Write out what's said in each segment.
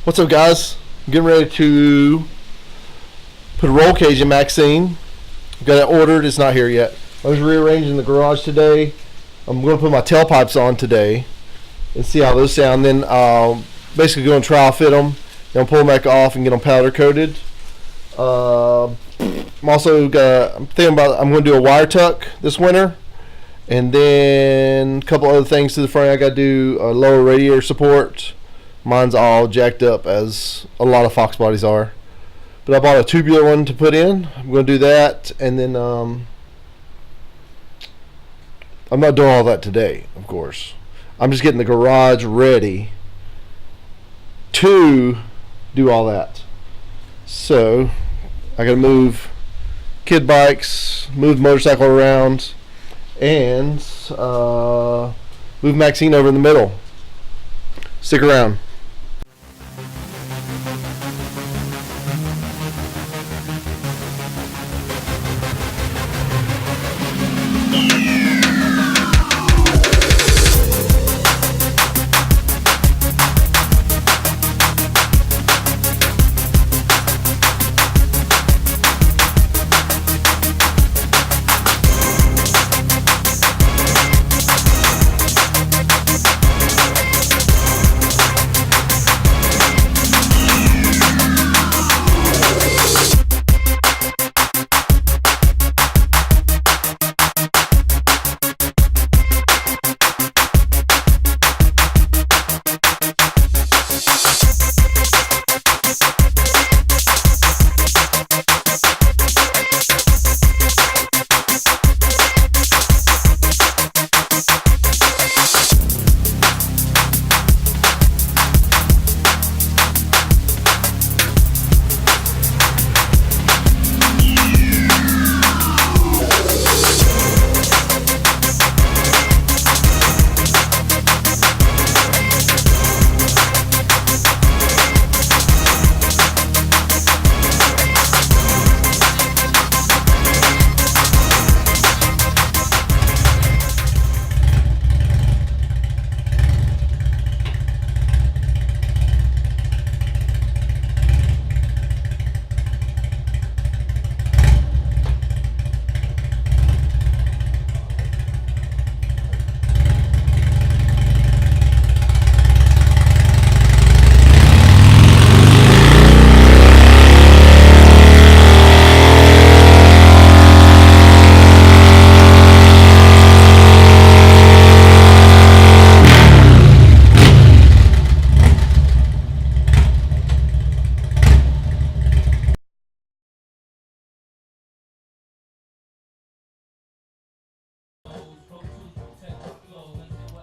What's up, guys? I'm getting ready to put a roll cage in MadMaxine. Got it ordered. It's not here yet. I was rearranging the garage today. I'm going to put my tailpipes on today and see how those sound. Then basically go and trial fit them. Then pull them back off and get them powder coated. I'm thinking about I'm going to do a wire tuck this winter, and then a couple other things to the front. I got to do a lower radiator support. Mine's all jacked up, as a lot of Fox bodies are. But I bought a tubular one to put in. I'm going to do that, and then I'm not doing all that today, of course. I'm just getting the garage ready to do all that. So I got to move kid bikes, move the motorcycle around, and move MadMaxine over in the middle. Stick around.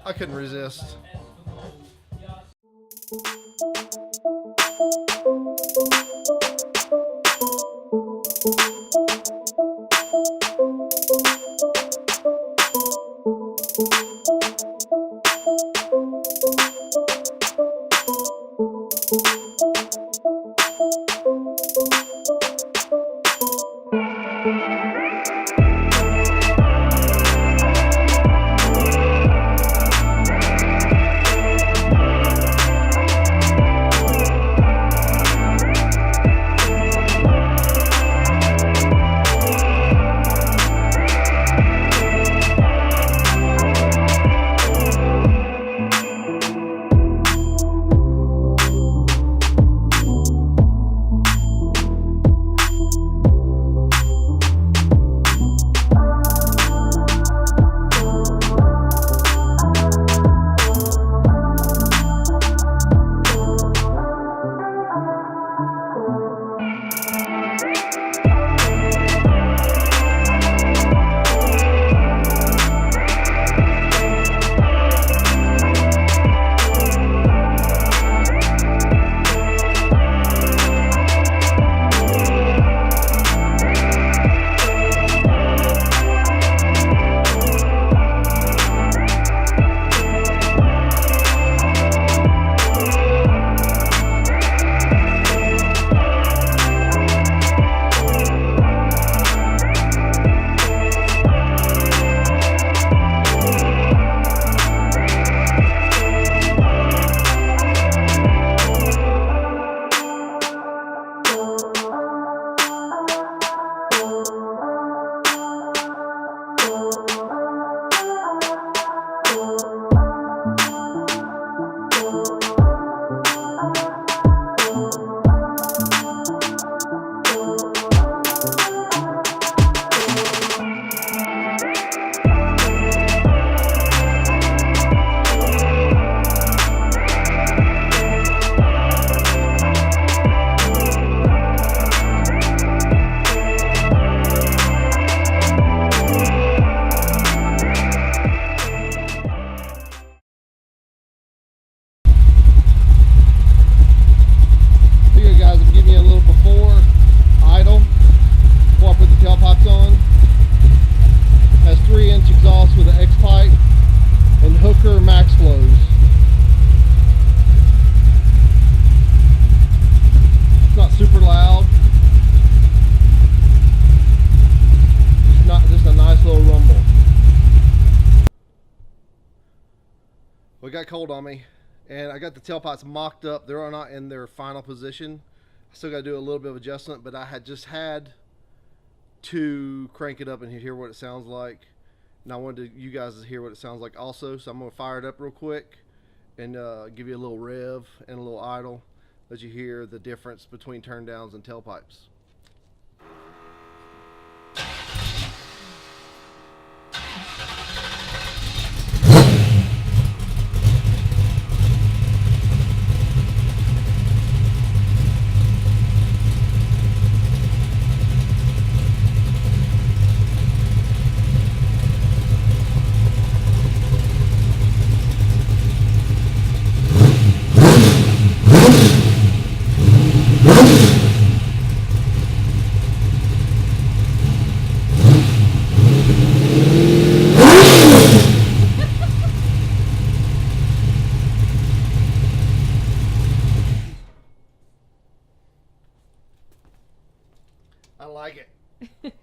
I couldn't resist. got cold on me, and I got the tailpipes mocked up. They're not in their final position. I still got to do a little bit of adjustment, but I had just had to crank it up and hear what it sounds like. And I wanted you guys to hear what it sounds like also. So I'm going to fire it up real quick and give you a little rev and a little idle, let you hear the difference between turn downs and tailpipes. I like it.